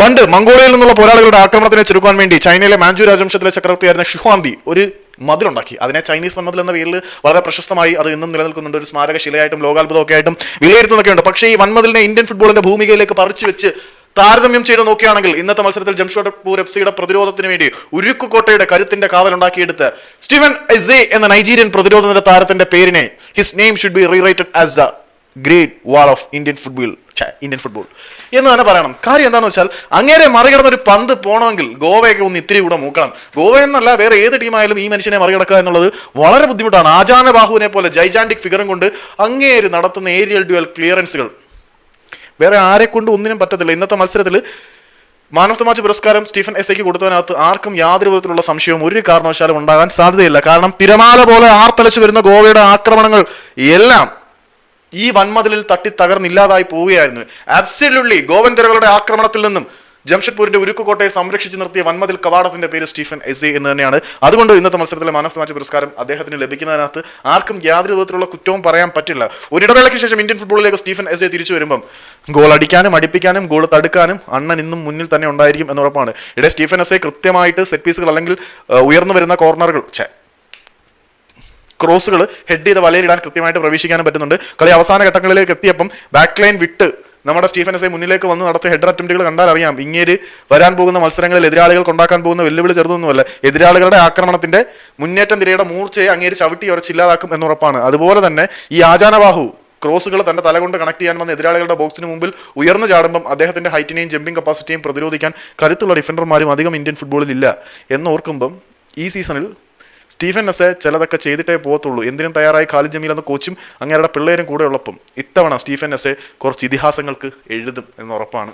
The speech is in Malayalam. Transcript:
പണ്ട് മംഗോളിയയിൽ നിന്നുള്ള പോരാളികളുടെ ആക്രമണത്തിനെ ചെറുക്കാൻ വേണ്ടി ചൈനയിലെ മാഞ്ചു രാജവംശത്തിലെ ചക്രവർത്തിയായിരുന്ന ഷുഹാന്തി ഒരു മതിലുണ്ടാക്കി. അതിനെ ചൈനീസ് വൻമതിൽ എന്ന പേരിൽ വളരെ പ്രശസ്തമായി അത് ഇന്നും നിലനിൽക്കുന്നുണ്ട്. ഒരു സ്മാരക ശിലയായിട്ടും ലോകാത്ഭുതമൊക്കെ ആയിട്ടും വിലയിരുത്തുന്നൊക്കെ ഉണ്ട്. പക്ഷേ ഈ വൻമതിലിനെ ഇന്ത്യൻ ഫുട്ബോളിന്റെ ഭൂമികയിലേക്ക് പറിച്ചു വെച്ച് താരതമ്യം ചെയ്ത് നോക്കുകയാണെങ്കിൽ ഇന്നത്തെ മത്സരത്തിൽ ജംഷഡ്പൂർ FC പ്രതിരോധത്തിന് വേണ്ടി ഉരുക്കുകോട്ടയുടെ കരുത്തിന്റെ കാവലുണ്ടാക്കിയെടുത്ത് സ്റ്റീഫൻ എസെ എന്ന നൈജീരിയൻ പ്രതിരോധ താരത്തിന്റെ പേരിനെ his name should be rewrited as the great wall of Indian football എന്ന് തന്നെ പറയണം. കാര്യം എന്താണെന്ന് വെച്ചാൽ അങ്ങേരെ മറികടന്ന ഒരു പന്ത് പോകണമെങ്കിൽ ഗോവയൊക്കെ ഒന്ന് ഇത്തിരി കൂടെ മൂക്കണം. ഗോവ എന്നല്ല വേറെ ഏത് ടീമായാലും ഈ മനുഷ്യനെ മറികടക്കുക എന്നുള്ളത് വളരെ ബുദ്ധിമുട്ടാണ്. ആജാന ബാഹുവിനെ പോലെ ജൈജാന്റിക് ഫിഗറും കൊണ്ട് അങ്ങേര് നടത്തുന്ന ഏരിയൽ ഡ്യുവൽ ക്ലിയറൻസുകൾ വേറെ ആരെ കൊണ്ട് ഒന്നിനും പറ്റത്തില്ല. ഇന്നത്തെ മത്സരത്തിൽ മാൻ ഓഫ് ദ മാച്ച് പുരസ്കാരം സ്റ്റീഫൻ എസെക്ക് കൊടുത്തതിനകത്ത് ആർക്കും യാതൊരു വിധത്തിലുള്ള സംശയവും ഒരു കാരണവശാലും ഉണ്ടാകാൻ സാധ്യതയില്ല. കാരണം തിരമാല പോലെ ആർത്തലച്ചു വരുന്ന ഗോവയുടെ ആക്രമണങ്ങൾ എല്ലാം ഈ വൻമതിലിൽ തട്ടി തകർന്നില്ലാതായി പോവുകയായിരുന്നു. അബ്സല്യൂട്ട്ലി ഗോവൻ തിരകളുടെ ആക്രമണത്തിൽ നിന്നും ജംഷഡ്പൂരിന്റെ ഉരുക്കുകോട്ടയെ സംരക്ഷിച്ച് നിർത്തിയ വൻമതിൽ കവാടത്തിന്റെ പേര് സ്റ്റീഫൻ എസെ എന്ന് തന്നെയാണ്. അതുകൊണ്ട് ഇന്നത്തെ മത്സരത്തിലെ മാൻ ഓഫ് ദ മാച്ച് പുരസ്കാരം അദ്ദേഹത്തിന് ലഭിക്കുന്നതിനകത്ത് ആർക്കും യാതൊരു വിധത്തിലുള്ള കുറ്റവും പറയാൻ പറ്റില്ല. ഒരിടവേളയ്ക്ക് ശേഷം ഇന്ത്യൻ ഫുട്ബോളിലേക്ക് സ്റ്റീഫൻ എസെ തിരിച്ചു വരുമ്പം ഗോൾ അടിക്കാനും അടിപ്പിക്കാനും ഗോൾ തടുക്കാനും അണ്ണൻ ഇന്നും മുന്നിൽ തന്നെ ഉണ്ടായിരിക്കും എന്നുറപ്പാണ്. ഇവിടെ സ്റ്റീഫൻ എസെ കൃത്യമായിട്ട് സെറ്റ് പീസുകൾ അല്ലെങ്കിൽ ഉയർന്നു വരുന്ന കോർണറുകൾ ക്രോസുകൾ ഹെഡ് ചെയ്ത് വലയിലിടാൻ കൃത്യമായിട്ട് പ്രവേശിക്കാനും പറ്റുന്നുണ്ട്. കളി അവസാന ഘട്ടങ്ങളിലേക്ക് എത്തിയപ്പം ബാക്ക് ലൈൻ വിട്ട് നമ്മുടെ സ്റ്റീഫൻ എസെ മുന്നിലേക്ക് വന്ന് നടത്തിയ ഹെഡർ അറ്റംപ്റ്റുകൾ കണ്ടാൽ അറിയാം ഇങ്ങേര് വരാൻ പോകുന്ന മത്സരങ്ങളിൽ എതിരാളികൾക്ക് ഉണ്ടാക്കാൻ പോകുന്ന വെല്ലുവിളി ചെറുതൊന്നുമല്ല. എതിരാളികളുടെ ആക്രമണത്തിന്റെ മുന്നേറ്റം തിരയുടെ മൂർച്ചയെ അങ്ങേര് ചവിട്ടി ഉറച്ചില്ലാതാക്കും എന്നുറപ്പാണ്. അതുപോലെ തന്നെ ഈ ആജാനബാഹു ക്രോസുകൾ തന്റെ തല കൊണ്ട് കണക്ട് ചെയ്യാൻ വന്ന എതിരാളികളുടെ ബോക്സിന് മുമ്പിൽ ഉയർന്നു ചാടുമ്പം അദ്ദേഹത്തിന്റെ ഹൈറ്റിനെയും ജമ്പിംഗ് കപ്പാസിറ്റിയും പ്രതിരോധിക്കാൻ കരുത്തുള്ള ഡിഫൻഡർമാരും അധികം ഇന്ത്യൻ ഫുട്ബോളിൽ ഇല്ല എന്നോർക്കുമ്പം ഈ സീസണിൽ സ്റ്റീഫൻ എസെ ചിലതൊക്കെ ചെയ്തിട്ടേ പോകത്തുള്ളൂ. എന്തിനും തയ്യാറായി ഖാലിദ് ജമീൽ എന്ന കോച്ചും അങ്ങേരുടെ പിള്ളേരും കൂടെ ഉള്ളപ്പം ഇത്തവണ സ്റ്റീഫൻ എസെ കുറച്ച് ഇതിഹാസങ്ങൾക്ക് എഴുതും എന്നുറപ്പാണ്.